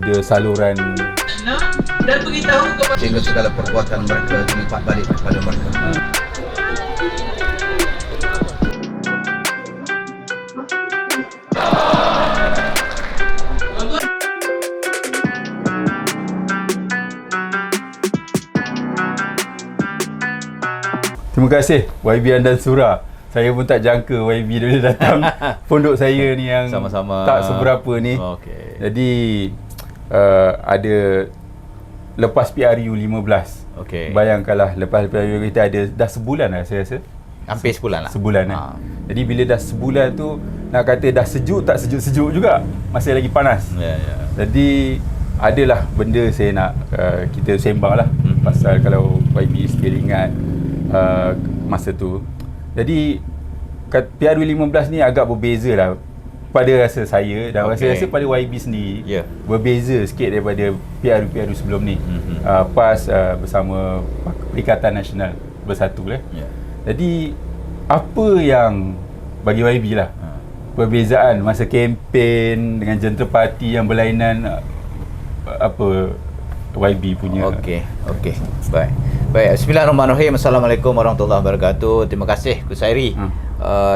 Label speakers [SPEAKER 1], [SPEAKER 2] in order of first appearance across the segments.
[SPEAKER 1] Dia saluran
[SPEAKER 2] dan beritahu kepada
[SPEAKER 3] sehingga segala perbuatan mereka dilipat balik kepada mereka.
[SPEAKER 1] Terima kasih YB dan Surah. Saya pun tak jangka YB dia datang pondok saya ni yang
[SPEAKER 4] Sama-sama.
[SPEAKER 1] tak seberapa ni.
[SPEAKER 4] Okey.
[SPEAKER 1] Jadi ada lepas PRU 15.
[SPEAKER 4] Okey.
[SPEAKER 1] Bayangkanlah lepas PRU kita ada dah sebulan lah saya rasa.
[SPEAKER 4] Hampir sebulan lah.
[SPEAKER 1] Sebulan lah. Jadi bila dah sebulan tu nak kata dah sejuk tak sejuk-sejuk juga. Masih lagi panas.
[SPEAKER 4] Ya, ya.
[SPEAKER 1] Jadi adalah benda saya nak kita sembang lah pasal kalau YB still ingat masa tu. Jadi PRU 15 ni agak berbeza lah pada rasa saya dan rasa pada YB sendiri. Berbeza sikit daripada PRU sebelum ni. PAS bersama Perikatan Nasional Bersatu lah. Jadi apa yang bagi YB lah perbezaan masa kempen dengan jentera parti yang berlainan, apa YB punya?
[SPEAKER 4] Okey. Baik. Bismillahirrahmanirrahim. Assalamualaikum warahmatullahi wabarakatuh. Terima kasih Kusairi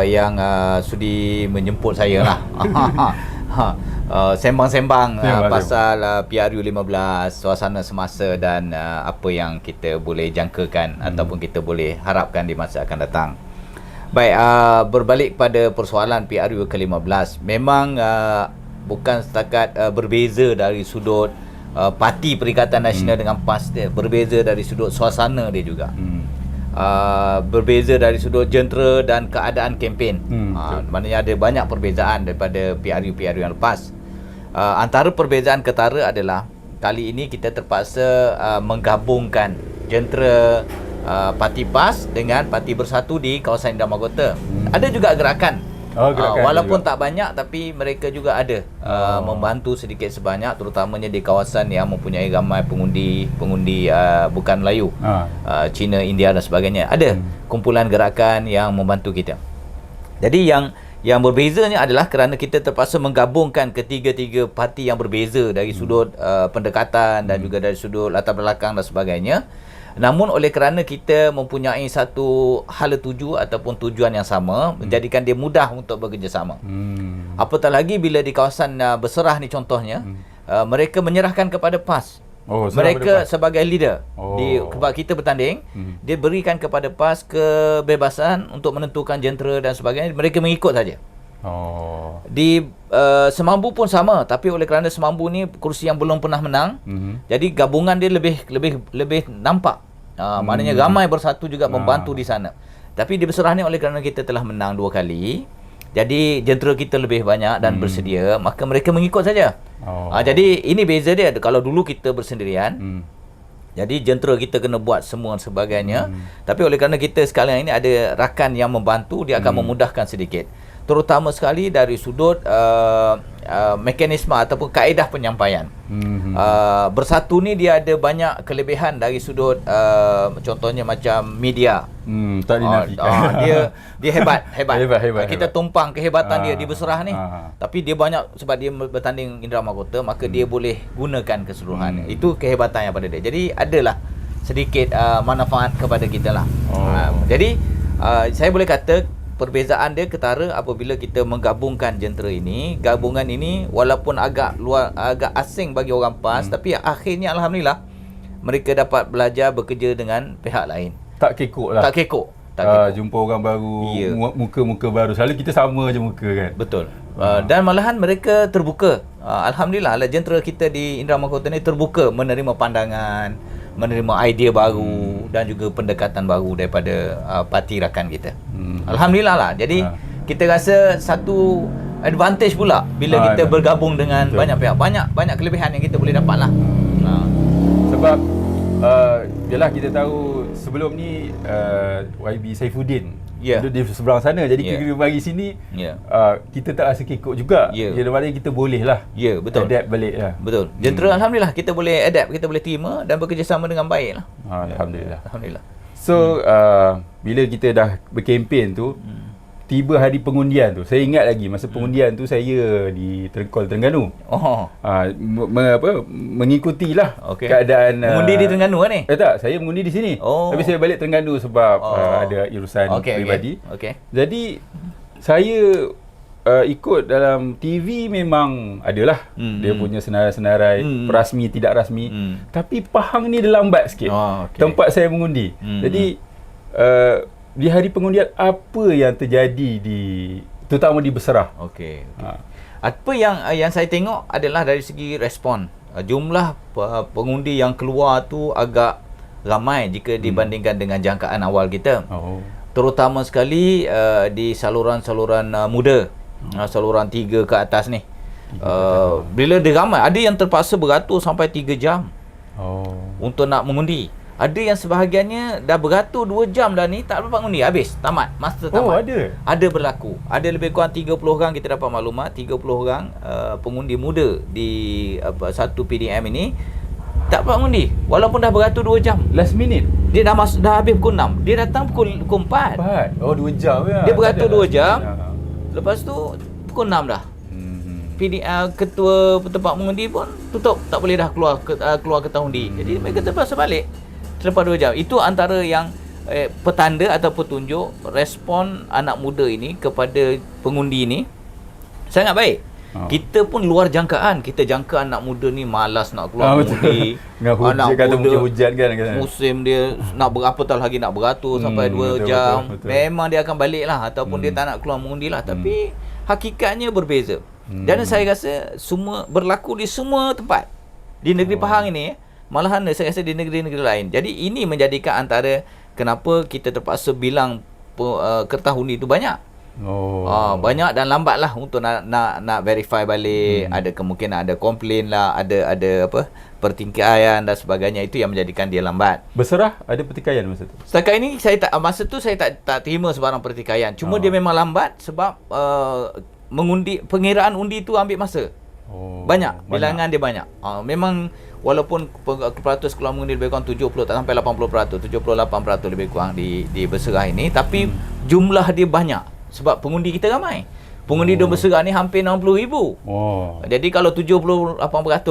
[SPEAKER 4] yang sudi menjemput saya lah. Sembang-sembang pasal PRU 15, suasana semasa dan apa yang kita boleh jangkakan ataupun kita boleh harapkan di masa akan datang. Baik, berbalik pada persoalan PRU ke-15, memang bukan setakat berbeza dari sudut parti Perikatan Nasional dengan PAS dia, berbeza dari sudut suasana dia juga. Berbeza dari sudut jentera dan keadaan kempen. Maknanya ada banyak perbezaan daripada PRU yang lepas. Antara perbezaan ketara adalah kali ini kita terpaksa menggabungkan jentera parti PAS dengan parti Bersatu di kawasan Indah Mahkota. Ada juga gerakan. Walaupun juga tak banyak, tapi mereka juga ada membantu sedikit sebanyak, terutamanya di kawasan yang mempunyai ramai pengundi bukan Melayu, Cina, India dan sebagainya. Ada kumpulan gerakan yang membantu kita. Jadi yang berbezanya adalah kerana kita terpaksa menggabungkan ketiga-tiga parti yang berbeza dari sudut pendekatan dan juga dari sudut latar belakang dan sebagainya. Namun oleh kerana kita mempunyai satu hala tuju ataupun tujuan yang sama, menjadikan dia mudah untuk bekerjasama. Apatah lagi bila di kawasan Berserah ni contohnya, mereka menyerahkan kepada PAS. Mereka sebagai leader sebab kita bertanding, dia berikan kepada PAS kebebasan untuk menentukan jentera dan sebagainya. Mereka mengikut saja. Di Semambu pun sama, tapi oleh kerana Semambu ni kursi yang belum pernah menang, jadi gabungan dia lebih nampak. Maknanya ramai Bersatu juga membantu di sana. Tapi di Berserah ni oleh kerana kita telah menang 2 kali, jadi jentera kita lebih banyak dan bersedia, maka mereka mengikut saja. Jadi ini beza dia. Kalau dulu kita bersendirian, jadi jentera kita kena buat semua sebagainya. Tapi oleh kerana kita sekarang ini ada rakan yang membantu, dia akan memudahkan sedikit. Terutama sekali dari sudut mekanisme ataupun kaedah penyampaian. Bersatu ni dia ada banyak kelebihan dari sudut contohnya macam media.
[SPEAKER 1] Tak dinafikan.
[SPEAKER 4] Dia hebat. Kita tumpang kehebatan dia di Berserah ni. Tapi dia banyak sebab dia bertanding Indra Mahkota, maka dia boleh gunakan keseluruhan. Itu kehebatan yang pada dia. Jadi adalah sedikit manfaat kepada kita lah. Jadi saya boleh kata perbezaan dia ketara apabila kita menggabungkan jentera ini. Gabungan ini walaupun agak asing bagi orang PAS, tapi akhirnya alhamdulillah mereka dapat belajar bekerja dengan pihak lain.
[SPEAKER 1] Tak kekok lah.
[SPEAKER 4] Tak kekok.
[SPEAKER 1] Jumpa orang baru, muka-muka baru. Selalu kita sama je muka kan.
[SPEAKER 4] Betul. Dan malahan mereka terbuka. Alhamdulillah jentera kita di Indra Mahkota ni terbuka menerima pandangan, menerima idea baru dan juga pendekatan baru daripada parti rakan kita. Alhamdulillah lah. Jadi kita rasa satu advantage pula bila kita bergabung dengan banyak pihak. Banyak kelebihan yang kita boleh dapat lah.
[SPEAKER 1] Sebab yalah kita tahu sebelum ni YB Saifuddin duduk di seberang sana. Jadi kita bagi sini kita tak rasa kekok juga. Jadi maknanya kita boleh lah
[SPEAKER 4] betul.
[SPEAKER 1] adapt balik lah.
[SPEAKER 4] Betul. Jentera alhamdulillah kita boleh adapt, kita boleh terima dan bekerjasama dengan baik lah.
[SPEAKER 1] Alhamdulillah.
[SPEAKER 4] Alhamdulillah.
[SPEAKER 1] So bila kita dah berkempen tu, tiba hari pengundian tu, saya ingat lagi masa pengundian tu saya di Terengganu. Mengikutilah keadaan
[SPEAKER 4] mengundi di Terengganu ni.
[SPEAKER 1] Tak, saya mengundi di sini. Tapi saya balik Terengganu sebab ada urusan peribadi. Jadi saya ikut dalam TV memang adalah dia punya senarai-senarai rasmi tidak rasmi. Tapi Pahang ni dia lambat sikit. Tempat saya mengundi. Jadi di hari pengundian apa yang terjadi terutama di Beserah?
[SPEAKER 4] Apa yang saya tengok adalah dari segi respon. Jumlah pengundi yang keluar tu agak ramai jika dibandingkan dengan jangkaan awal kita. Terutama sekali di saluran-saluran muda. Saluran 3 ke atas ni. Bila dia ramai, ada yang terpaksa beratur sampai 3 jam untuk nak mengundi. Ada yang sebahagiannya dah beratur 2 jam dah ni tak dapat mengundi, habis, tamat, masa tamat. Ada berlaku. Ada lebih kurang 30 orang kita dapat maklumat, 30 orang pengundi muda di satu PDM ini tak dapat mengundi walaupun dah beratur 2 jam.
[SPEAKER 1] Last minute.
[SPEAKER 4] Dia dah habis pukul 6. Dia datang pukul 4.
[SPEAKER 1] 2 jam ya.
[SPEAKER 4] Dia beratur 2 jam. Lepas tu pukul 6 dah. Ketua tempat mengundi pun tutup, tak boleh dah keluar ke undi. Jadi mereka terpaksa balik selepas 2 jam. Itu antara yang petanda atau petunjuk respon anak muda ini kepada pengundi ini sangat baik. Kita pun luar jangkaan. Kita jangka anak muda ni malas nak keluar mengundi. Anak muda hujan kan, musim dia nak apatah lagi nak beratur sampai 2 jam. Betul. Memang dia akan balik lah, ataupun dia tak nak keluar mengundi lah. Tapi hakikatnya berbeza. Dan saya rasa semua berlaku di semua tempat di negeri Pahang ini. Malahan saya rasa di negeri-negeri lain. Jadi ini menjadikan antara kenapa kita terpaksa bilang kertas undi itu banyak. Banyak dan lambat lah untuk nak verify balik. Ada kemungkinan ada komplain lah, ada pertikaian dan sebagainya. Itu yang menjadikan dia lambat.
[SPEAKER 1] Beserah ada pertikaian masa tu?
[SPEAKER 4] Setakat ini saya tak terima sebarang pertikaian. Cuma dia memang lambat sebab pengiraan undi tu ambil masa. Banyak, bilangan dia banyak. Memang walaupun peratus keluar mengundi lebih kurang 70, tak sampai 80%, 78% lebih kurang di Beserah ini, tapi jumlah dia banyak sebab pengundi kita ramai. Pengundi di Beserah ni hampir 60,000. Jadi kalau 78%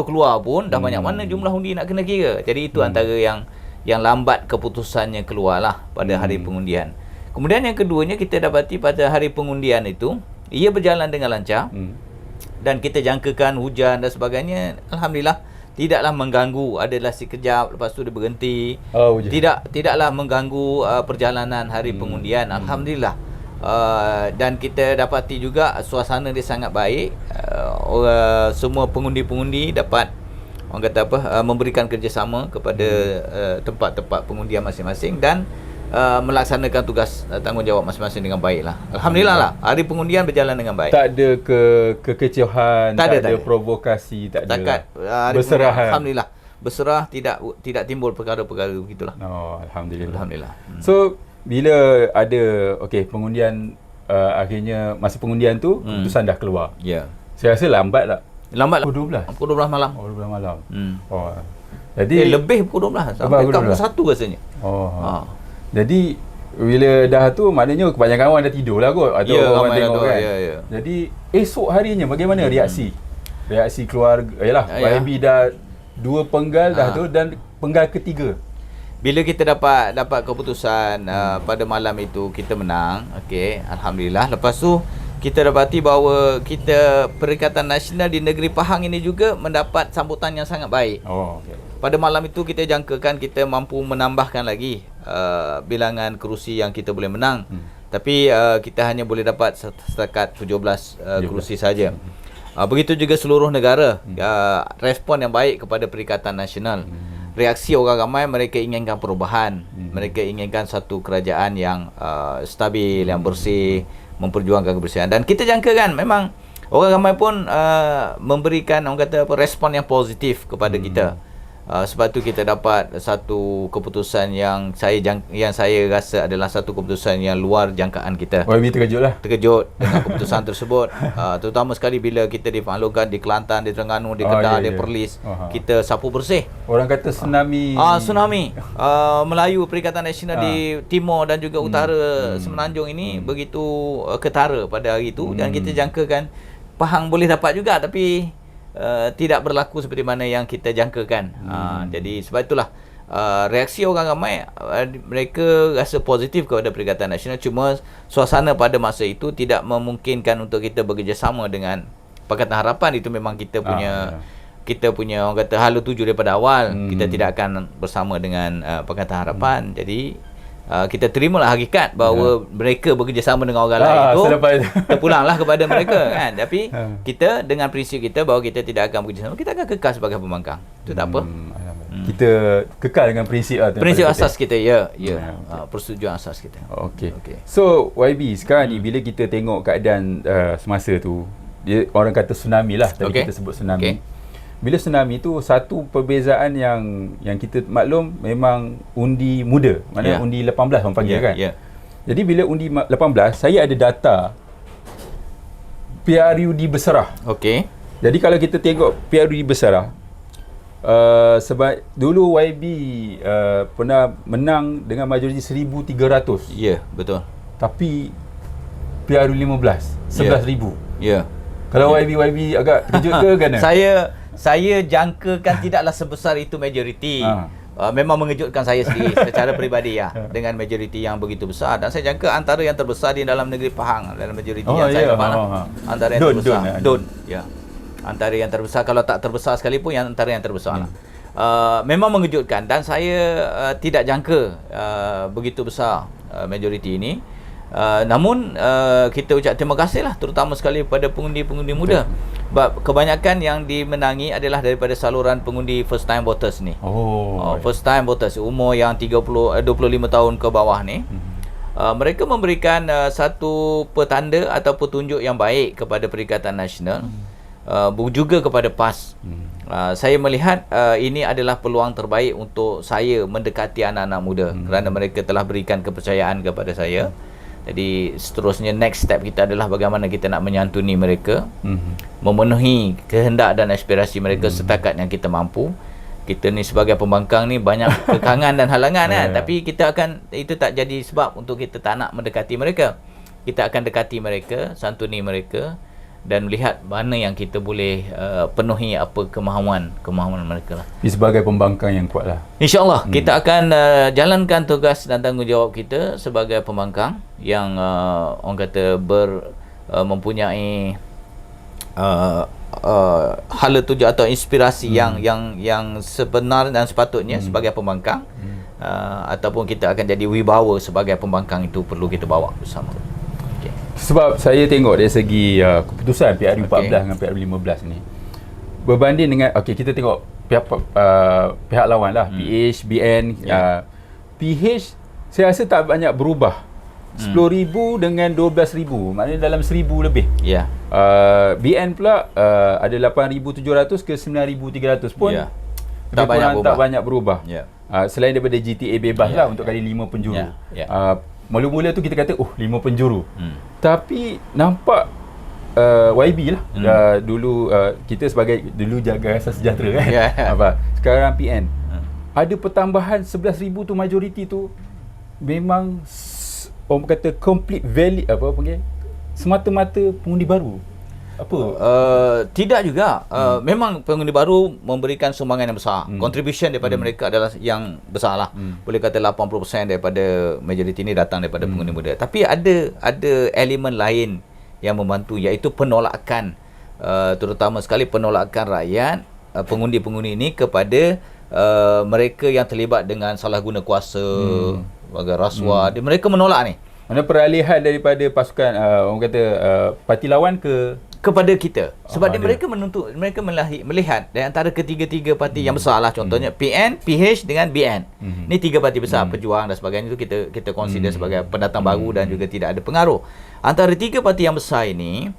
[SPEAKER 4] keluar pun dah banyak mana jumlah undi nak kena kira. Jadi itu antara yang lambat keputusannya keluarlah pada hari pengundian. Kemudian yang keduanya, kita dapati pada hari pengundian itu ia berjalan dengan lancar. Dan kita jangkakan hujan dan sebagainya, alhamdulillah tidaklah mengganggu. Adalah sekejap, lepas tu dia berhenti. Tidaklah mengganggu perjalanan hari pengundian, alhamdulillah. Dan kita dapati juga suasana dia sangat baik. Semua pengundi-pengundi dapat memberikan kerjasama kepada tempat-tempat pengundian masing-masing dan melaksanakan tugas tanggungjawab masing-masing dengan baiklah. Alhamdulillah lah, hari pengundian berjalan dengan baik. Tak
[SPEAKER 1] ada kekecohan, tak ada provokasi, tak ada. Beserah.
[SPEAKER 4] Alhamdulillah. Beserah, tidak timbul perkara-perkara begitulah.
[SPEAKER 1] Alhamdulillah. So bila ada pengundian, akhirnya masa pengundian tu keputusan dah keluar. Saya rasa lambat tak? Pukul 12
[SPEAKER 4] malam.
[SPEAKER 1] 12 malam. Jadi
[SPEAKER 4] lebih pukul 12 sampai pukul 1 rasanya.
[SPEAKER 1] Jadi bila dah tu maknanya kebanyakan orang dah tidur lah kot, atau orang tengok kan. Jadi esok harinya bagaimana reaksi keluarga? Yalah, YB dah 2 penggal dah tu, dan penggal ketiga.
[SPEAKER 4] Bila kita dapat keputusan pada malam itu kita menang, alhamdulillah. Lepas tu kita dapati bahawa Perikatan Nasional di negeri Pahang ini juga mendapat sambutan yang sangat baik. Pada malam itu kita jangkakan kita mampu menambahkan lagi bilangan kerusi yang kita boleh menang. Tapi kita hanya boleh dapat setakat 17 kerusi saja. Begitu juga seluruh negara. Respon yang baik kepada Perikatan Nasional. Reaksi orang ramai, mereka inginkan perubahan. Mereka inginkan satu kerajaan yang stabil, yang bersih, memperjuangkan kebersihan. Dan kita jangkakan memang orang ramai pun memberikan respon yang positif kepada kita. Sebab tu kita dapat satu keputusan yang saya rasa adalah satu keputusan yang luar jangkaan kita.
[SPEAKER 1] YB terkejut lah.
[SPEAKER 4] Terkejut dengan keputusan tersebut. Terutama sekali bila kita dimaklumkan di Kelantan, di Terengganu, di Kedah, di Perlis, kita sapu bersih.
[SPEAKER 1] Orang kata tsunami.
[SPEAKER 4] Tsunami. Melayu Perikatan Nasional di timur dan juga utara Semenanjung ini begitu ketara pada hari itu, dan kita jangkakan Pahang boleh dapat juga, tapi tidak berlaku seperti mana yang kita jangkakan. Jadi sebab itulah reaksi orang ramai, mereka rasa positif kepada Perikatan Nasional, cuma suasana pada masa itu tidak memungkinkan untuk kita bekerjasama dengan Pakatan Harapan. Itu memang kita punya orang kata hala tuju daripada awal. Kita tidak akan bersama dengan Pakatan Harapan. Jadi kita terimalah hakikat bahawa mereka bekerjasama dengan orang lain itu, terpulanglah kepada mereka kan. Tapi kita dengan prinsip kita bahawa kita tidak akan bekerjasama, kita akan kekal sebagai pembangkang. Itu tak apa.
[SPEAKER 1] Kita kekal dengan prinsip
[SPEAKER 4] prinsip asas kita. Persetujuan asas kita.
[SPEAKER 1] Okey. So YB, sekarang ni bila kita tengok keadaan semasa tu, dia orang kata tsunami lah, tadi kita sebut tsunami. Bila tsunami tu, satu perbezaan yang kita maklum memang undi muda, maknanya undi 18 orang panggil kan. Jadi bila undi 18, saya ada data PRUD berserah.
[SPEAKER 4] Okey.
[SPEAKER 1] Jadi kalau kita tengok PRUD berserah, sebab dulu YB pernah menang dengan majoriti 1,300.
[SPEAKER 4] Ya, betul.
[SPEAKER 1] Tapi PRU 15 11,000.
[SPEAKER 4] Ya.
[SPEAKER 1] Kalau YB agak terkejut ke kan?
[SPEAKER 4] Saya jangkakan tidaklah sebesar itu majoriti. Memang mengejutkan saya sendiri secara peribadi dengan majoriti yang begitu besar, dan saya jangka antara yang terbesar di dalam negeri Pahang dalam majoriti yang saya dapat antara yang terbesar. Antara yang terbesar, kalau tak terbesar sekalipun antara yang terbesar lah. Memang mengejutkan, dan saya tidak jangka begitu besar majoriti ini. Namun kita ucap terima kasih lah, terutama sekali kepada pengundi-pengundi muda. Sebab kebanyakan yang dimenangi adalah daripada saluran pengundi first time voters ni. First time voters, umur yang 25 tahun ke bawah ni. Mereka memberikan satu petanda atau petunjuk yang baik kepada Perikatan Nasional, juga kepada PAS. Saya melihat ini adalah peluang terbaik untuk saya mendekati anak-anak muda, kerana mereka telah berikan kepercayaan kepada saya. Jadi seterusnya next step kita adalah bagaimana kita nak menyantuni mereka, memenuhi kehendak dan aspirasi mereka setakat yang kita mampu. Kita ni sebagai pembangkang ni banyak kekangan dan halangan kan, tapi kita akan, itu tak jadi sebab untuk kita tak nak mendekati mereka. Kita akan dekati mereka, santuni mereka, dan melihat mana yang kita boleh penuhi apa kemahuan mereka lah.
[SPEAKER 1] Sebagai pembangkang yang kuat lah. InsyaAllah
[SPEAKER 4] kita akan jalankan tugas dan tanggungjawab kita sebagai pembangkang yang orang kata mempunyai hala tuju atau inspirasi yang sebenar dan sepatutnya sebagai pembangkang, ataupun kita akan jadi wibawa sebagai pembangkang, itu perlu kita bawa bersama.
[SPEAKER 1] Sebab saya tengok dari segi keputusan PRU 14 dengan PRU 15 ni, berbanding dengan kita tengok pihak lawan lah, PH, BN. PH saya rasa tak banyak berubah, 10,000 dengan 12,000, maknanya dalam 1,000 lebih. BN pula ada 8,700 ke 9,300 pun tak banyak berubah. Selain daripada GTA bebas lah untuk kali 5 penjuru. Mula-mula tu kita kata 5 penjuru. Tapi nampak YB lah. Dulu kita sebagai jaga asas sejahtera kan. Sekarang PN. Ada pertambahan 11,000 tu, majoriti tu memang orang kata complete valid, semata-mata pengundi baru. Tidak juga. Memang pengundi baru memberikan sumbangan yang besar. Contribution daripada mereka adalah yang besar lah. Boleh kata 80% daripada majoriti ini datang daripada pengundi muda. Tapi ada elemen lain yang membantu, iaitu penolakan, terutama sekali penolakan rakyat, pengundi-pengundi ini kepada mereka yang terlibat dengan salah guna kuasa, rasuah. Mereka menolak ni. Mana peralihan daripada pasukan orang kata parti lawan kepada kita, sebab mereka melihat di antara ketiga-tiga parti yang besar lah, contohnya PN, PH dengan BN. Ni tiga parti besar, Pejuang dan sebagainya, itu kita consider sebagai pendatang baru dan juga tidak ada pengaruh. Antara tiga parti yang besar ini,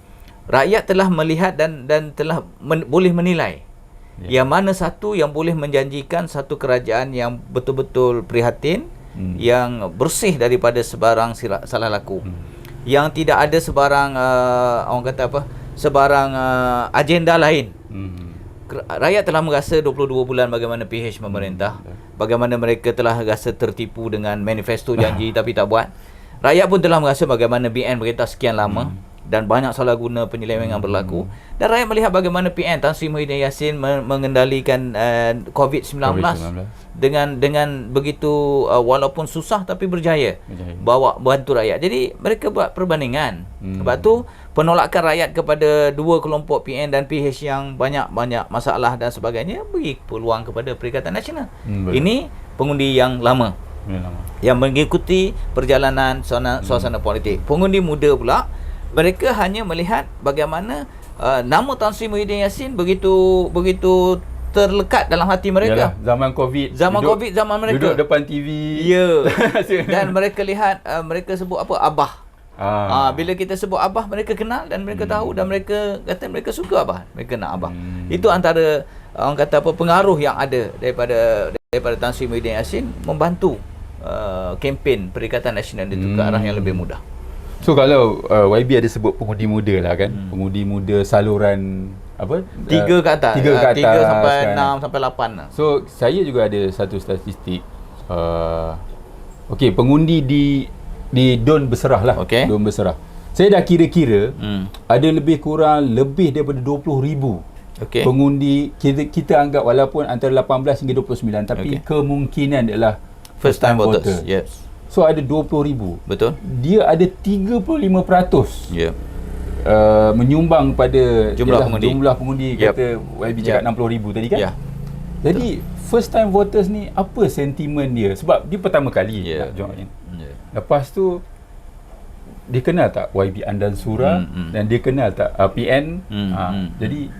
[SPEAKER 1] rakyat telah melihat dan telah boleh menilai
[SPEAKER 4] Yang mana satu yang boleh menjanjikan satu kerajaan yang betul-betul prihatin, yang bersih daripada sebarang salah laku, yang tidak ada sebarang orang kata apa, sebarang agenda lain. Rakyat telah merasa 22 bulan bagaimana PH memerintah, bagaimana mereka telah rasa tertipu dengan manifesto janji tapi tak buat. Rakyat pun telah merasa bagaimana BN merintah sekian lama dan banyak salah guna penyelewengan berlaku. Dan rakyat melihat bagaimana PN Tan Sri Muhyiddin Yassin mengendalikan COVID-19 dengan begitu walaupun susah tapi berjaya bawa bantu rakyat. Jadi mereka buat perbandingan. Sebab tu penolakan rakyat kepada dua kelompok PN dan PH yang banyak masalah dan sebagainya beri peluang kepada Perikatan Nasional. Ini pengundi yang lama yang mengikuti perjalanan suasana politik. Pengundi muda pula, mereka hanya melihat bagaimana nama Tan Sri Muhyiddin Yassin begitu terlekat dalam hati mereka.
[SPEAKER 1] Yalah, zaman COVID
[SPEAKER 4] zaman mereka
[SPEAKER 1] duduk depan TV.
[SPEAKER 4] Ya. Dan mereka lihat mereka sebut apa, Abah. Bila kita sebut Abah, mereka kenal dan mereka tahu dan mereka kata mereka suka Abah, mereka nak Abah. Itu antara orang kata apa, pengaruh yang ada daripada Tan Sri Muhyiddin Yassin membantu kempen Perikatan Nasional itu ke arah yang lebih mudah.
[SPEAKER 1] So kalau YB ada sebut pengundi muda lah kan, pengundi muda saluran apa?
[SPEAKER 4] 3 ke atas.
[SPEAKER 1] 3 ke atas
[SPEAKER 4] 3 sampai
[SPEAKER 1] kan.
[SPEAKER 4] 6 sampai 8 lah.
[SPEAKER 1] So saya juga ada satu statistik. Okey, pengundi di Don Berserah lah. Don Berserah. Saya dah kira-kira ada lebih daripada 20,000 pengundi. Kita anggap walaupun antara 18 hingga 29, tapi kemungkinan adalah
[SPEAKER 4] first time voters. Yes.
[SPEAKER 1] So ada 20,000.
[SPEAKER 4] Betul.
[SPEAKER 1] Dia ada 35% menyumbang pada jumlah pengundi kata YB cakap 60,000 tadi kan. Jadi first time voters ni apa sentimen dia? Sebab dia pertama kali nak join. Lepas tu dia kenal tak YB Andan Surah dan dia kenal tak PN. Jadi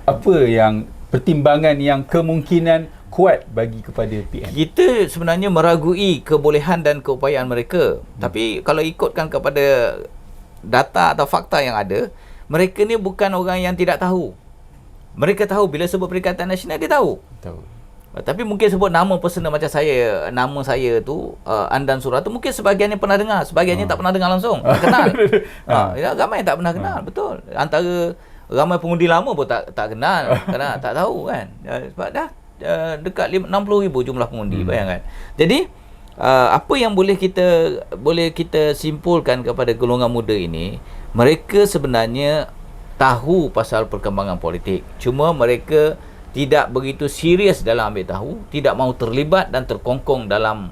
[SPEAKER 1] apa yang pertimbangan yang kemungkinan kuat bagi kepada PN?
[SPEAKER 4] Kita sebenarnya meragui kebolehan dan keupayaan mereka. Tapi kalau ikutkan kepada data atau fakta yang ada, mereka ni bukan orang yang tidak tahu. Mereka tahu bila sebut Perikatan Nasional, dia tahu. Tapi mungkin sebut nama personal macam saya, nama saya tu Andan Surah tu, mungkin sebahagiannya pernah dengar, sebahagiannya tak pernah dengar langsung, tak kenal. Ramai yang tak pernah kenal, betul. Antara ramai pengundi lama pun tak kenal, kerana tak tahu kan. Sebab dah dekat 60,000 jumlah pengundi, bayangkan. Jadi apa yang boleh kita simpulkan kepada golongan muda ini, mereka sebenarnya tahu pasal perkembangan politik, cuma mereka tidak begitu serius dalam ambil tahu, tidak mahu terlibat dan terkongkong dalam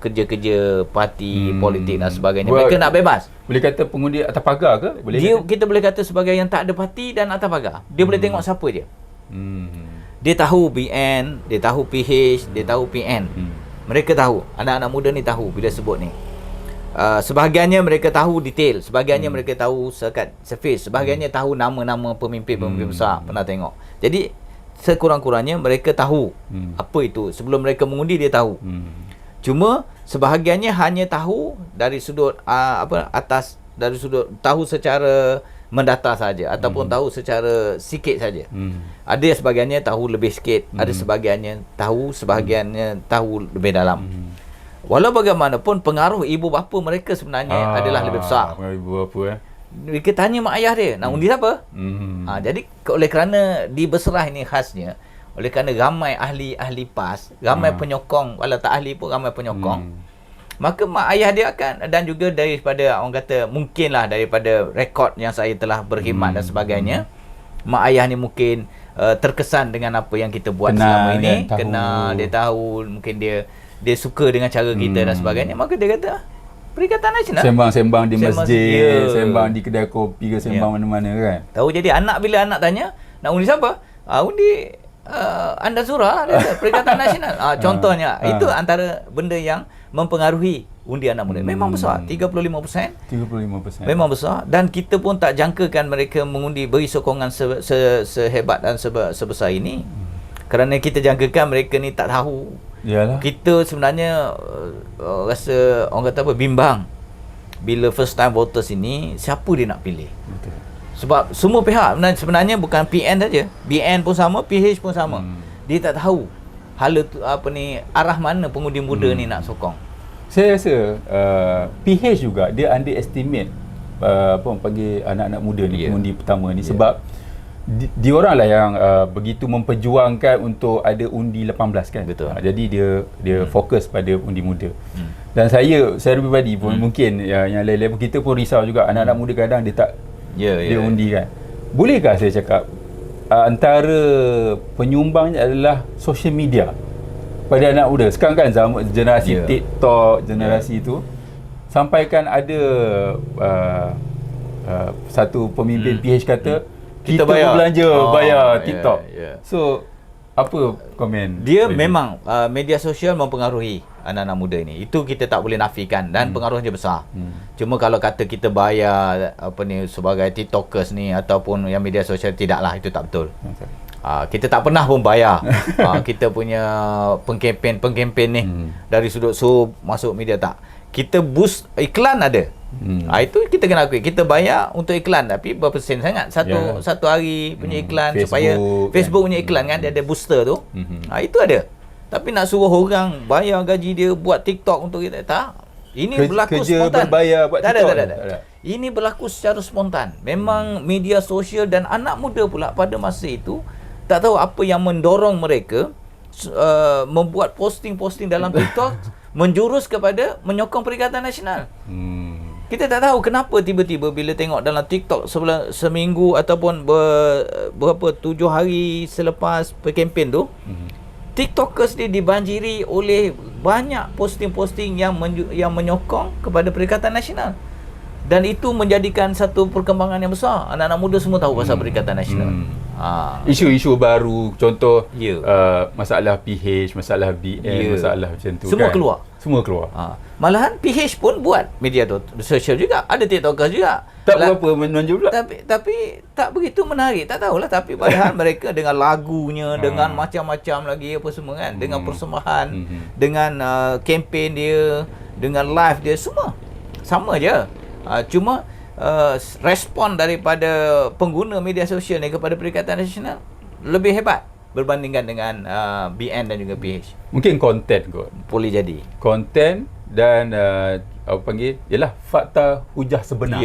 [SPEAKER 4] kerja-kerja parti politik dan sebagainya. Mereka nak bebas.
[SPEAKER 1] Boleh kata pengundi atas pagar ke?
[SPEAKER 4] Kita boleh kata sebagai yang tak ada parti dan atas pagar. Dia boleh tengok siapa je. Dia tahu BN, dia tahu PH, dia tahu PN. Mereka tahu, anak-anak muda ni tahu bila sebut ni. Sebahagiannya mereka tahu detail, sebahagiannya mereka tahu sekat surface, sebahagiannya tahu nama-nama pemimpin-pemimpin besar, pernah tengok. Jadi sekurang-kurangnya mereka tahu apa itu. Sebelum mereka mengundi, dia tahu. Cuma sebahagiannya hanya tahu dari sudut atas, dari sudut tahu secara mendata saja ataupun tahu secara sikit saja. Ada sebahagiannya tahu lebih sikit, ada sebahagiannya tahu lebih dalam. Walau bagaimanapun pengaruh ibu bapa mereka sebenarnya adalah lebih besar.
[SPEAKER 1] Ibu bapa
[SPEAKER 4] Kita tanya mak ayah dia, nak undi siapa? Jadi oleh kerana di Berserah ini khasnya, oleh kerana ramai ahli PAS, ramai penyokong, walau tak ahli pun ramai penyokong. Maka mak ayah dia akan, dan juga daripada orang kata mungkinlah daripada rekod yang saya telah berkhidmat dan sebagainya, mak ayah ni mungkin terkesan dengan apa yang kita buat selama ini, kenal, dia tahu, mungkin dia suka dengan cara kita dan sebagainya. Maka dia kata Perikatan Nasional,
[SPEAKER 1] sembang-sembang di masjid, sembang di kedai kopi ke, sembang mana-mana kan.
[SPEAKER 4] Tahu. Jadi bila anak tanya nak undi siapa, undi Andan Surah, Perikatan Nasional. Contohnya itu antara benda yang mempengaruhi undi anak muda. Memang besar, 35%. Memang besar, dan kita pun tak jangkakan mereka mengundi, beri sokongan sehebat dan sebesar ini. Kerana kita jangkakan mereka ni tak tahu.
[SPEAKER 1] Yalah.
[SPEAKER 4] Kita sebenarnya rasa orang kata apa, bimbang bila first time voters ini siapa dia nak pilih.
[SPEAKER 1] Betul.
[SPEAKER 4] Sebab semua pihak sebenarnya bukan PN saja, BN pun sama, PH pun sama. Dia tak tahu hala arah mana pengundi muda ni nak sokong.
[SPEAKER 1] Saya rasa PH juga dia underestimate apa orang panggil anak-anak muda ni, pengundi pertama ni, sebab diorang lah yang begitu memperjuangkan untuk ada undi 18 kan.
[SPEAKER 4] Betul.
[SPEAKER 1] Jadi dia fokus pada undi muda. Dan saya pribadi pun mungkin yang lain-lain kita pun risau juga, anak-anak muda kadang dia tak dia undi kan. Bolehkah saya cakap antara penyumbangnya adalah social media pada anak muda sekarang kan, generasi TikTok, generasi itu, sampaikan ada satu pemimpin PH kata kita berbelanja bayar TikTok. So apa komen
[SPEAKER 4] dia memang media sosial mempengaruhi anak-anak muda ini, itu kita tak boleh nafikan, dan pengaruhnya besar. Cuma kalau kata kita bayar sebagai TikTokers ni ataupun yang media sosial, tidaklah, itu tak betul. Kita tak pernah pun bayar kita punya pengkempen ni dari sudut masuk media, tak. Kita boost iklan ada. Itu kita kena akui, kita bayar untuk iklan, tapi berapa sen sangat satu hari punya iklan, supaya Facebook punya iklan kan, dia ada booster tu. Itu ada. Tapi nak suruh orang bayar gaji dia buat TikTok untuk kita, tak. Ini berlaku spontan.
[SPEAKER 1] Berbayar buat TikTok.
[SPEAKER 4] Tak. Ini berlaku secara spontan. Memang media sosial dan anak muda pula pada masa itu tak tahu apa yang mendorong mereka membuat posting-posting dalam TikTok menjurus kepada menyokong Perikatan Nasional. Kita tak tahu kenapa tiba-tiba bila tengok dalam TikTok seminggu ataupun berapa 7 hari selepas kempen tu, TikTokers ni dibanjiri oleh banyak posting-posting yang menyokong kepada Perikatan Nasional. Dan itu menjadikan satu perkembangan yang besar. Anak-anak muda semua tahu pasal Perikatan Nasional.
[SPEAKER 1] Isu-isu baru, contoh masalah PH, masalah BN, masalah macam tu
[SPEAKER 4] semua
[SPEAKER 1] kan? Semua keluar.
[SPEAKER 4] Malahan PH pun buat media sosial juga, ada TikTokers juga.
[SPEAKER 1] Tak berapa menonjol pula.
[SPEAKER 4] Tapi tak begitu menarik, tak tahulah. Tapi padahal mereka dengan lagunya, dengan macam-macam lagi apa semua kan, dengan persembahan, dengan kempen dia, dengan live dia, semua sama je. Cuma respon daripada pengguna media sosial ni kepada Perikatan Nasional lebih hebat berbandingkan dengan BN dan juga PH.
[SPEAKER 1] Mungkin konten kot.
[SPEAKER 4] Boleh jadi.
[SPEAKER 1] Konten dan apa panggil, ialah fakta hujah sebenar.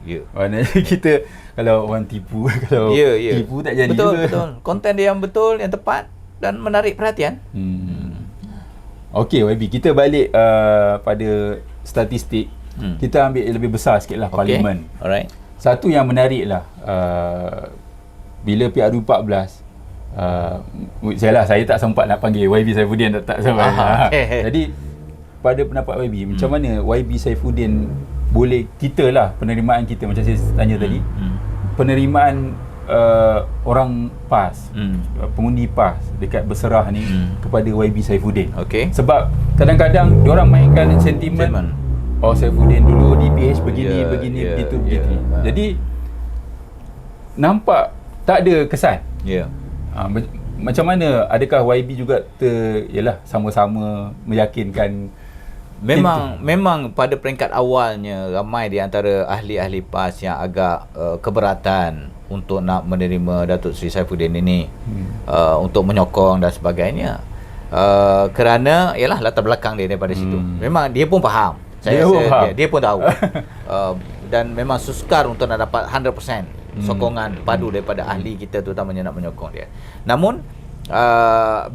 [SPEAKER 4] Ya.
[SPEAKER 1] Maknanya kita kalau orang tipu, kalau tipu tak jadi juga.
[SPEAKER 4] Betul. Konten dia yang betul, yang tepat dan menarik perhatian.
[SPEAKER 1] Okey YB, kita balik pada statistik. Kita ambil lebih besar sikit lah, parlimen.
[SPEAKER 4] Alright.
[SPEAKER 1] Satu yang menarik lah, bila PRU 14, saya tak sempat nak panggil YB Saifuddin, tak sempat. Jadi pada pendapat YB, macam mana YB Saifuddin boleh, kita lah penerimaan kita, macam saya tanya tadi, penerimaan orang PAS, pengundi PAS dekat berserah ni kepada YB Saifuddin. Sebab kadang-kadang diorang mainkan sentimen, Saifuddin dulu di PH begini begitu. Jadi nampak tak ada kesan. Macam mana, adakah YB juga sama-sama meyakinkan?
[SPEAKER 4] Memang pada peringkat awalnya ramai di antara ahli-ahli PAS yang agak keberatan untuk nak menerima Datuk Seri Saifuddin ini, untuk menyokong dan sebagainya, kerana latar belakang dia daripada situ. Memang dia pun faham. Dia pun tahu. Dan memang sukar untuk nak dapat 100% sokongan padu daripada ahli kita, terutamanya nak menyokong dia. Namun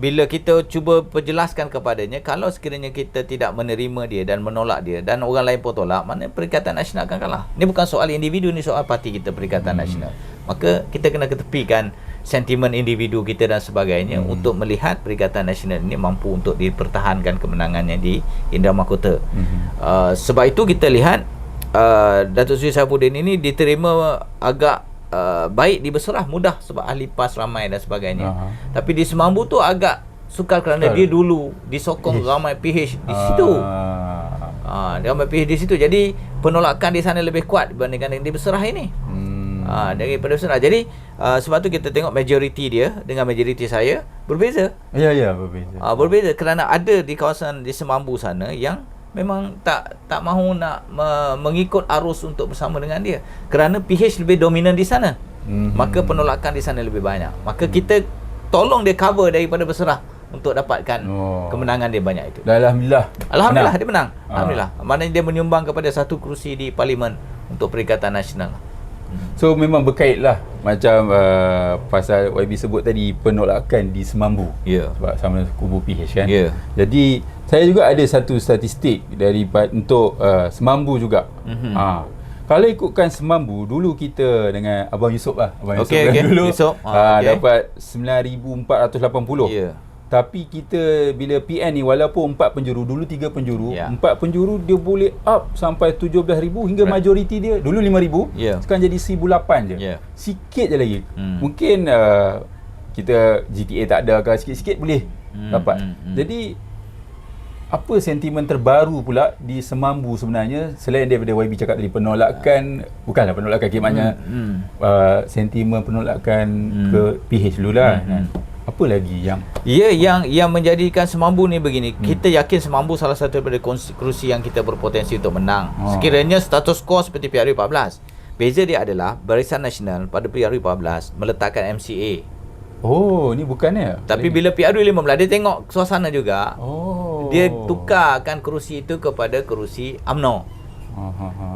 [SPEAKER 4] bila kita cuba perjelaskan kepadanya, kalau sekiranya kita tidak menerima dia dan menolak dia, dan orang lain pun tolak, mana Perikatan Nasional akan kalah. Ini bukan soal individu, ni soal parti kita, Perikatan Nasional. Maka kita kena ketepikan sentimen individu kita dan sebagainya untuk melihat Perikatan Nasional ini mampu untuk dipertahankan kemenangannya di Indra Mahkota. Sebab itu kita lihat Datuk Seri Saifuddin ini diterima agak baik di berserah, mudah sebab ahli PAS ramai dan sebagainya. Tapi di Semambu tu agak sukar kerana dia dulu disokong ramai PH di situ. Ramai PH di situ. Jadi penolakan di sana lebih kuat dibandingkan di berserah ini. Daripada berserah. Jadi sebab tu kita tengok majoriti dia dengan majoriti saya berbeza.
[SPEAKER 1] Ya, berbeza.
[SPEAKER 4] Berbeza kerana ada di kawasan di Semambu sana yang memang tak mahu nak mengikut arus untuk bersama dengan dia kerana PH lebih dominan di sana. Maka penolakan di sana lebih banyak. Maka kita tolong dia cover daripada berserah untuk dapatkan kemenangan dia banyak itu. Alhamdulillah dia menang. Alhamdulillah. Maknanya dia menyumbang kepada satu kerusi di Parlimen untuk Perikatan Nasional.
[SPEAKER 1] So memang berkait lah macam pasal YB sebut tadi, penolakan di Semambu. Sebab sama kubu PH kan. Jadi saya juga ada satu statistik untuk Semambu juga. Kalau ikutkan Semambu, dulu kita dengan Abang Yusof lah. Abang Yusof dulu dapat 9,480. Tapi kita bila PN ni, walaupun 4 penjuru, dulu 3 penjuru, 4 penjuru dia boleh up sampai 17,000 hingga majoriti dia dulu 5,000, sekarang jadi 1,008 je. Sikit je lagi. Mungkin kita GTA tak ada ke, sikit-sikit boleh dapat. Jadi apa sentimen terbaru pula di Semambu sebenarnya, selain daripada YB cakap tadi penolakan, bukanlah penolakan maknanya sentimen penolakan ke PH dulu lah. Apa lagi yang
[SPEAKER 4] menjadikan Semambu ni begini, kita yakin Semambu salah satu daripada kerusi yang kita berpotensi untuk menang. Sekiranya status quo seperti PRU 14. Beza dia adalah Barisan Nasional pada PRU 14 meletakkan MCA.
[SPEAKER 1] Ni bukannya.
[SPEAKER 4] Tapi bila PRU 15 dia tengok suasana juga. Dia tukarkan kerusi itu kepada kerusi UMNO.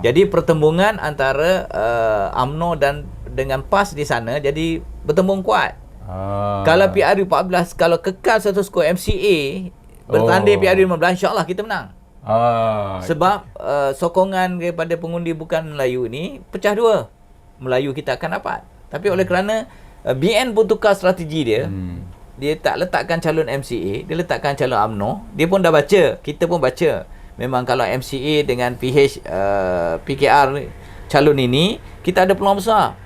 [SPEAKER 4] Jadi pertembungan antara UMNO dan dengan PAS di sana jadi bertembung kuat. Kalau PRU 14, kalau kekal status quo MCA bertanding PRU 15, insya-Allah kita menang. Sebab sokongan daripada pengundi bukan Melayu ni pecah dua. Melayu kita akan dapat. Tapi oleh kerana BN pun tukar strategi dia, dia tak letakkan calon MCA, dia letakkan calon UMNO. Dia pun dah baca, kita pun baca. Memang kalau MCA dengan PH PKR calon ini, kita ada peluang besar.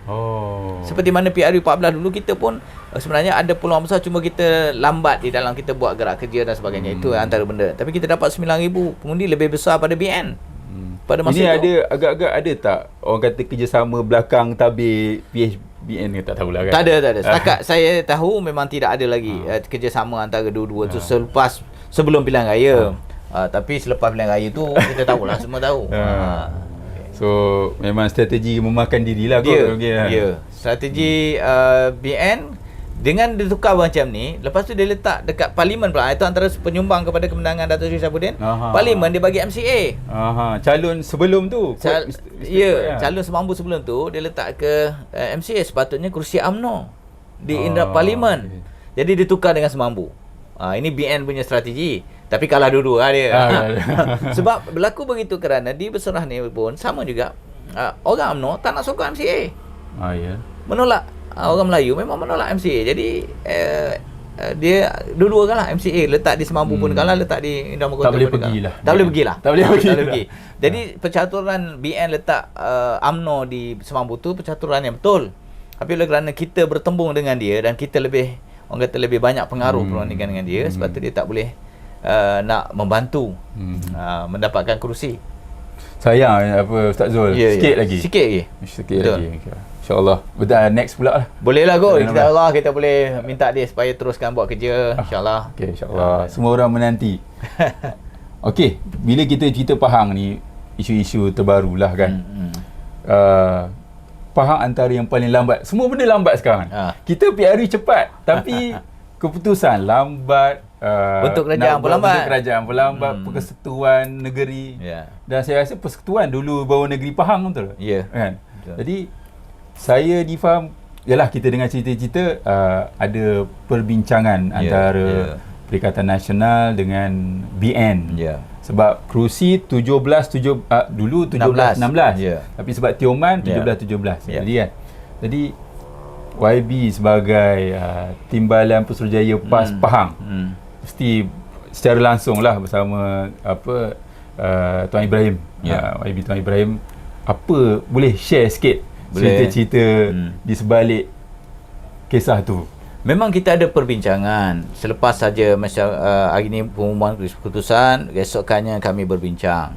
[SPEAKER 4] Seperti mana PRU 14 dulu, kita pun sebenarnya ada peluang besar, cuma kita lambat di dalam kita buat gerak kerja dan sebagainya. Itu antara benda. Tapi kita dapat 9,000 pengundi, lebih besar pada BN. Pada masa
[SPEAKER 1] ini
[SPEAKER 4] itu
[SPEAKER 1] agak-agak ada tak orang kata kerjasama belakang tabir PHBN ke, tak tahulah kan?
[SPEAKER 4] Tak ada. Setakat saya tahu memang tidak ada lagi kerjasama antara dua-dua tu sebelum pilihan raya. Tapi selepas pilihan raya tu kita tahulah, semua tahu.
[SPEAKER 1] So memang strategi memakan dirilah kot.
[SPEAKER 4] Strategi BN dengan ditukar macam ni, lepas tu dia letak dekat Parlimen pula. Itu antara penyumbang kepada kemenangan Dato' Seri Saifuddin. Parlimen dia bagi MCA.
[SPEAKER 1] Calon sebelum tu.
[SPEAKER 4] Calon Semambu sebelum tu dia letak ke MCA, sepatutnya kerusi UMNO di indera Parlimen. Jadi ditukar dengan Semambu. Ini BN punya strategi. Tapi kalah dua-dua dia. Sebab berlaku begitu kerana di Berserah ni pun sama juga. Orang UMNO tak nak sokong MCA. Menolak. Orang Melayu memang menolak MCA. Jadi dia dua-dua kalah. MCA letak di Semambu pun kalah, letak di Indra Mahkota
[SPEAKER 1] tak boleh pergilah.
[SPEAKER 4] Tak boleh pergi. Jadi percaturan BN letak UMNO di Semambu tu percaturan yang betul. Tapi oleh kerana kita bertembung dengan dia dan kita lebih, orang kata lebih banyak pengaruh perbandingan dengan dia, sebab tu dia tak boleh nak membantu mendapatkan kerusi.
[SPEAKER 1] Sayang Ustaz Zul. Sikit lagi. InsyaAllah. Next pula lah.
[SPEAKER 4] Boleh lah kot. InsyaAllah kita boleh minta dia supaya teruskan buat kerja. InsyaAllah.
[SPEAKER 1] InsyaAllah. Semua orang menanti. Bila kita cerita Pahang ni, isu-isu terbaru lah kan. Pahang antara yang paling lambat. Semua benda lambat sekarang. Kita PRU cepat, tapi keputusan lambat.
[SPEAKER 4] Bentuk kerajaan pun lambat.
[SPEAKER 1] Persekutuan negeri. Dan saya rasa persekutuan dulu bawa negeri Pahang betul. Kan? Jadi saya difaham, yalah kita dengar cerita-cerita ada perbincangan antara Perikatan Nasional dengan BN. Sebab kerusi dulu 17-16. Tapi sebab Tioman 17-17. Jadi YB sebagai Timbalan Pesuruhjaya PAS Pahang mesti secara langsung lah bersama Tuan Ibrahim, YB Tuan Ibrahim, boleh share sikit cerita-cerita di sebalik kisah tu.
[SPEAKER 4] Memang kita ada perbincangan selepas saja hari ni pengumuman keputusan, esokannya kami berbincang.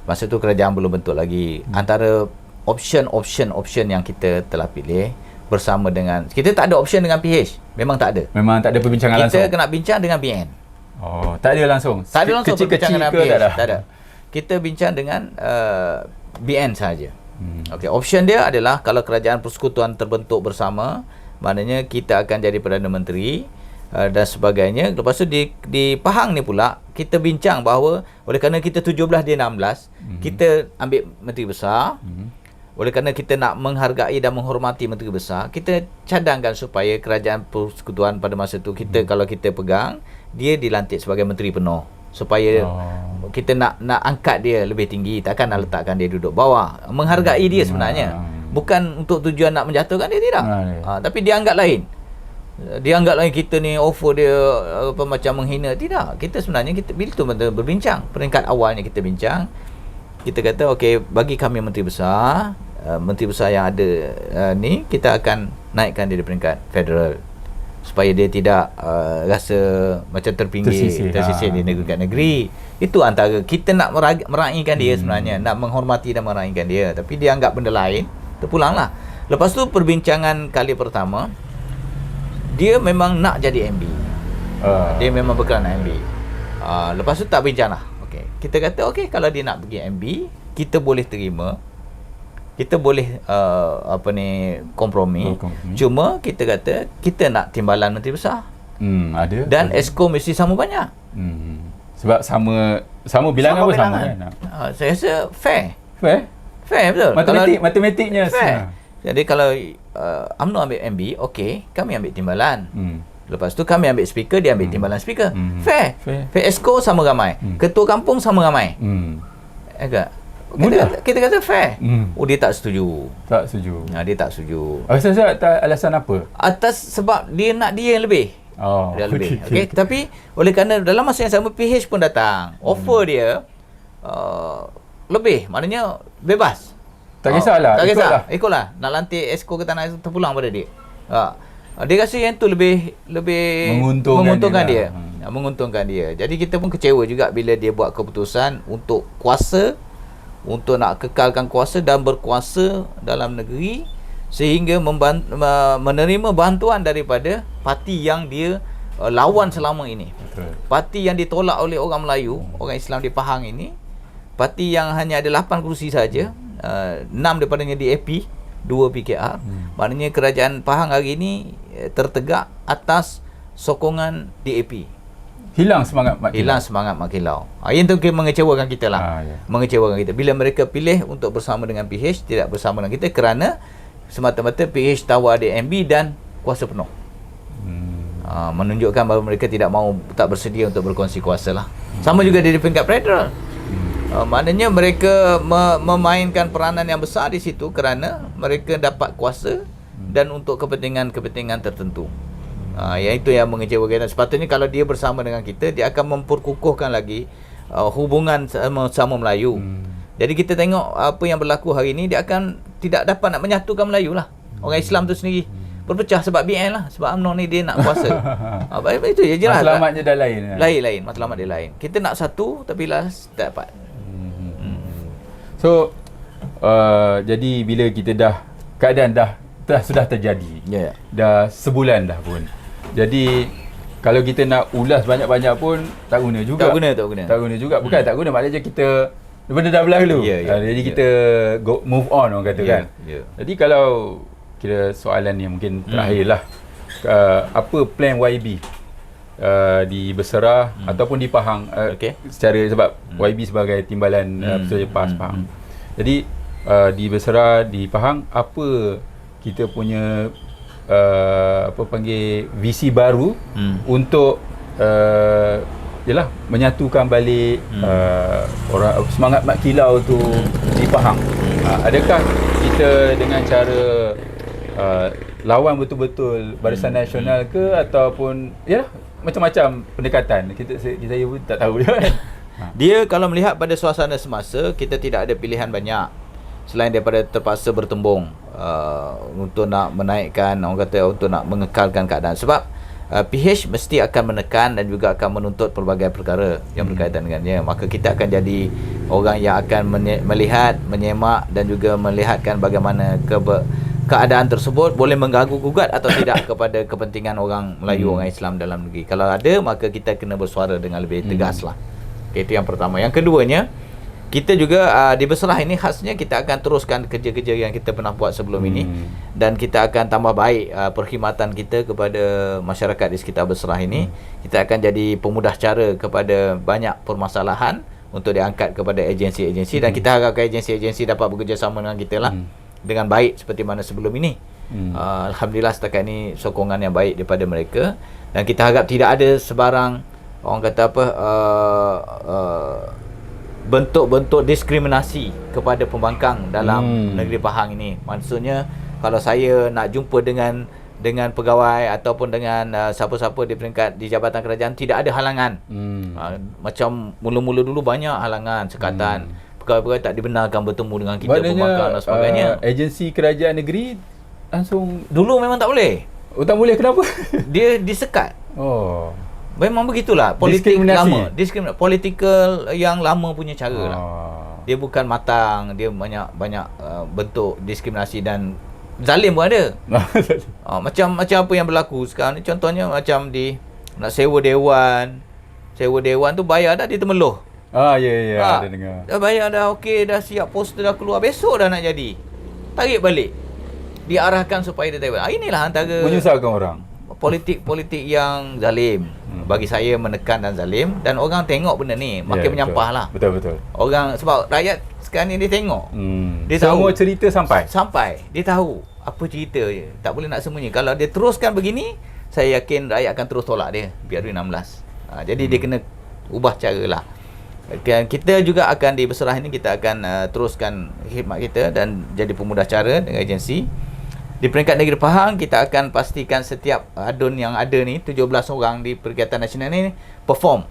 [SPEAKER 4] Masa tu kerajaan belum bentuk lagi. Antara option yang kita telah pilih bersama dengan, kita tak ada option dengan PH. Memang tak ada
[SPEAKER 1] Perbincangan langsung.
[SPEAKER 4] Kita kena bincang dengan BN.
[SPEAKER 1] Tak ada langsung.
[SPEAKER 4] Tak ada langsung
[SPEAKER 1] Kecil-kecil
[SPEAKER 4] dengan
[SPEAKER 1] ke
[SPEAKER 4] PH.
[SPEAKER 1] tak ada.
[SPEAKER 4] kita bincang dengan BN saja. Okey, option dia adalah kalau kerajaan persekutuan terbentuk bersama, maknanya kita akan jadi Perdana Menteri dan sebagainya. Lepas tu di Pahang ni pula kita bincang bahawa oleh kerana kita 17 dia 16, kita ambil Menteri Besar. Oleh kerana kita nak menghargai dan menghormati Menteri Besar, kita cadangkan supaya kerajaan persekutuan pada masa tu kita kalau kita pegang, dia dilantik sebagai Menteri Penuh supaya kita nak angkat dia lebih tinggi, takkan nak letakkan dia duduk bawah. Menghargai dia sebenarnya. Bukan untuk tujuan nak menjatuhkan dia, tidak. Tapi dia anggap lain. Dia anggap lain kita ni offer dia apa macam menghina. Tidak. Kita sebenarnya bila tu berbincang. Peringkat awalnya kita bincang. Kita kata okey, bagi kami Menteri Besar, Menteri Besar yang ada ni kita akan naikkan dia di peringkat federal supaya dia tidak rasa macam tersisih di negeri. Itu antara kita nak meraihkan dia sebenarnya, nak menghormati dan meraihkan dia, tapi dia anggap benda lain, terpulanglah. Lepas tu perbincangan kali pertama, dia memang nak jadi MB. Dia memang berkenan nak MB. Lepas tu tak bincang lah. Okay. Kita kata okey, kalau dia nak pergi MB, kita boleh terima. Kita boleh kompromi. Cuma kita kata kita nak timbalan Menteri Besar.
[SPEAKER 1] Ada.
[SPEAKER 4] Dan Exco mesti sama banyak.
[SPEAKER 1] Sebab sama bilangan pun sama kan.
[SPEAKER 4] Saya rasa fair.
[SPEAKER 1] Fair betul. Matematiknya
[SPEAKER 4] fair. Jadi kalau UMNO ambil MB, okey, kami ambil timbalan. Lepas tu kami ambil speaker, dia ambil timbalan speaker. Fair. Exco sama ramai. Ketua kampung sama ramai. Agak kita kata fair. Dia tak setuju. Dia tak setuju.
[SPEAKER 1] Alasan apa?
[SPEAKER 4] Atas sebab dia nak dia yang lebih. Dia lebih. Okay. Tapi oleh kerana dalam masa yang sama PH pun datang. Offer dia lebih. Maknanya bebas.
[SPEAKER 1] Tak kisahlah.
[SPEAKER 4] Tak kisah. Ikutlah. Nak lantik Exco ke tak nak, terpulang pada dia. Dia rasa yang tu lebih menguntungkan dia. Menguntungkan dia. Jadi kita pun kecewa juga bila dia buat keputusan untuk kuasa, untuk nak kekalkan kuasa dan berkuasa dalam negeri sehingga menerima bantuan daripada parti yang dia lawan selama ini. Betul. Parti yang ditolak oleh orang Melayu, orang Islam di Pahang ini, parti yang hanya ada 8 kerusi saja, 6 daripadanya di AP, 2 PKR. Maknanya kerajaan Pahang hari ini tertegak atas sokongan DAP.
[SPEAKER 1] Hilang semangat
[SPEAKER 4] Mak Kilau. Yang tu mengecewakan kita lah. Mengecewakan kita bila mereka pilih untuk bersama dengan PH, tidak bersama dengan kita kerana semata-mata PH tawar dia MB dan kuasa penuh. Menunjukkan bahawa mereka tak bersedia untuk berkongsi kuasa lah. Sama juga di peringkat federal. Maknanya mereka memainkan peranan yang besar di situ kerana mereka dapat kuasa dan untuk kepentingan tertentu. Yang itu yang mengecewakan. Sepatutnya kalau dia bersama dengan kita, dia akan memperkukuhkan lagi hubungan sama Melayu. Jadi kita tengok apa yang berlaku hari ini, dia akan tidak dapat nak menyatukan Melayu lah. Orang Islam tu sendiri berpecah sebab BN lah, sebab UMNO ni dia nak kuasa. Itu je jelas.
[SPEAKER 1] Matlamatnya dah lain.
[SPEAKER 4] Lain, matlamat dia lain. Kita nak satu tapi last tak dapat.
[SPEAKER 1] So jadi bila kita keadaan sudah terjadi. Dah sebulan dah pun. Jadi kalau kita nak ulas banyak-banyak pun tak guna juga. Tak guna juga. Bukan tak guna, maknanya kita benda dah berlalu. Jadi kita move on orang kata kan. Jadi kalau kira soalan ni mungkin terakhir lah. Apa plan YB di Bersera ataupun di Pahang secara sebab YB sebagai timbalan Persatuan PAS Pahang. Jadi di Bersera, di Pahang, apa kita punya visi baru untuk menyatukan balik orang semangat Mak Kilau tu di Pahang. Adakah kita dengan cara lawan betul-betul Barisan Nasional ke ataupun macam-macam pendekatan kita pun tak tahu kan.
[SPEAKER 4] Dia kalau melihat pada suasana semasa, kita tidak ada pilihan banyak selain daripada terpaksa bertembung untuk nak menaikkan, orang kata untuk nak mengekalkan keadaan. Sebab PH mesti akan menekan dan juga akan menuntut pelbagai perkara yang berkaitan dengannya. Maka kita akan jadi orang yang akan melihat, menyemak dan juga melihatkan bagaimana keadaan tersebut boleh mengganggu gugat atau tidak kepada kepentingan orang Melayu, orang Islam dalam negeri. Kalau ada, maka kita kena bersuara dengan lebih tegas lah. Itu yang pertama. Yang keduanya, kita juga di Besrah ini khasnya kita akan teruskan kerja-kerja yang kita pernah buat sebelum ini, dan kita akan tambah baik perkhidmatan kita kepada masyarakat di sekitar Besrah ini. Kita akan jadi pemudah cara kepada banyak permasalahan untuk diangkat kepada agensi-agensi, dan kita harapkan agensi-agensi dapat bekerjasama dengan kita lah dengan baik seperti mana sebelum ini. Alhamdulillah setakat ini sokongan yang baik daripada mereka, dan kita harap tidak ada sebarang orang kata apa bentuk-bentuk diskriminasi kepada pembangkang dalam negeri Pahang ini. Maksudnya kalau saya nak jumpa dengan pegawai ataupun dengan siapa-siapa di peringkat di jabatan kerajaan, tidak ada halangan. Macam mula-mula dulu banyak halangan, sekatan, pegawai-pegawai tak dibenarkan bertemu dengan kita, pembangkang dan sebagainya.
[SPEAKER 1] Agensi kerajaan negeri langsung
[SPEAKER 4] Dulu memang tak boleh.
[SPEAKER 1] oh, tak boleh, kenapa?
[SPEAKER 4] Dia disekat.
[SPEAKER 1] Oh.
[SPEAKER 4] Memang begitulah politik lama, diskriminasi politikal yang lama punya cara lah. Dia bukan matang, dia banyak bentuk diskriminasi dan zalim pun ada. Macam apa yang berlaku sekarang ni, contohnya macam di nak sewa dewan tu bayar dah, dia termeluh.
[SPEAKER 1] Ada dengar.
[SPEAKER 4] Dah bayar dah, okey, dah siap, poster dah keluar, besok dah nak jadi, tarik balik, diarahkan supaya dia tarik balik. Inilah antara
[SPEAKER 1] Menyusahkan orang,
[SPEAKER 4] politik yang zalim. Bagi saya menekan dan zalim, dan orang tengok benda ni makin menyampah lah.
[SPEAKER 1] Betul.
[SPEAKER 4] Orang, sebab rakyat sekarang ni dia tengok, dia
[SPEAKER 1] semua
[SPEAKER 4] tahu
[SPEAKER 1] cerita sampai
[SPEAKER 4] dia tahu apa cerita je, tak boleh nak sembunyi. Kalau dia teruskan begini, saya yakin rakyat akan terus tolak dia PRU 16. Jadi dia kena ubah cara lah. Kita juga akan di Besrah ini, kita akan teruskan khidmat kita dan jadi pemudah cara dengan agensi. Di peringkat negeri Pahang, kita akan pastikan setiap adun yang ada ni, 17 orang di Perikatan Nasional ni perform,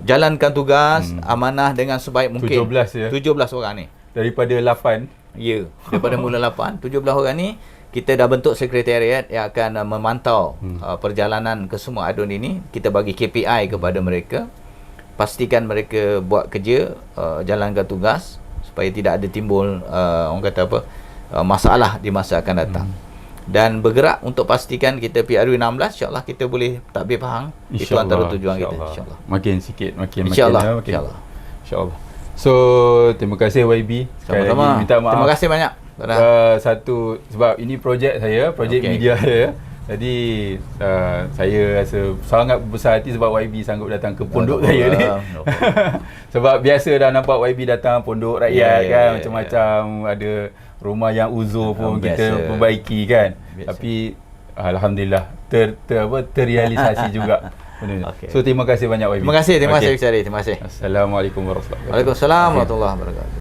[SPEAKER 4] jalankan tugas amanah dengan sebaik mungkin.
[SPEAKER 1] 17 ya?
[SPEAKER 4] 17 orang ni
[SPEAKER 1] daripada 8.
[SPEAKER 4] Ya, daripada mula 8, 17 orang ni kita dah bentuk sekretariat yang akan memantau perjalanan ke semua adun ini. Kita bagi KPI kepada mereka, pastikan mereka buat kerja, jalankan tugas supaya tidak ada timbul orang kata apa, masalah di masa akan datang. Dan bergerak untuk pastikan kita PRU 16, insya-Allah kita boleh takbir Pahang. Itu antara tujuan kita, insya-Allah.
[SPEAKER 1] Makin sikit makin
[SPEAKER 4] insya-Allah.
[SPEAKER 1] Insya-Allah. So terima kasih YB. Sekali
[SPEAKER 4] Sama-sama.
[SPEAKER 1] lagi minta maaf.
[SPEAKER 4] Terima kasih banyak.
[SPEAKER 1] Satu, sebab ini projek media saya. Jadi saya rasa sangat besar hati sebab YB sanggup datang ke pondok saya ni. Sebab biasa dah nampak YB datang pondok rakyat kan, macam-macam, ada rumah yang uzur pun kita perbaiki kan. Tapi alhamdulillah terrealisasi juga. So terima kasih banyak YB.
[SPEAKER 4] Terima kasih Syarif. Terima kasih.
[SPEAKER 1] Assalamualaikum warahmatullahi wabarakatuh.
[SPEAKER 4] Waalaikumsalam warahmatullahi wabarakatuh.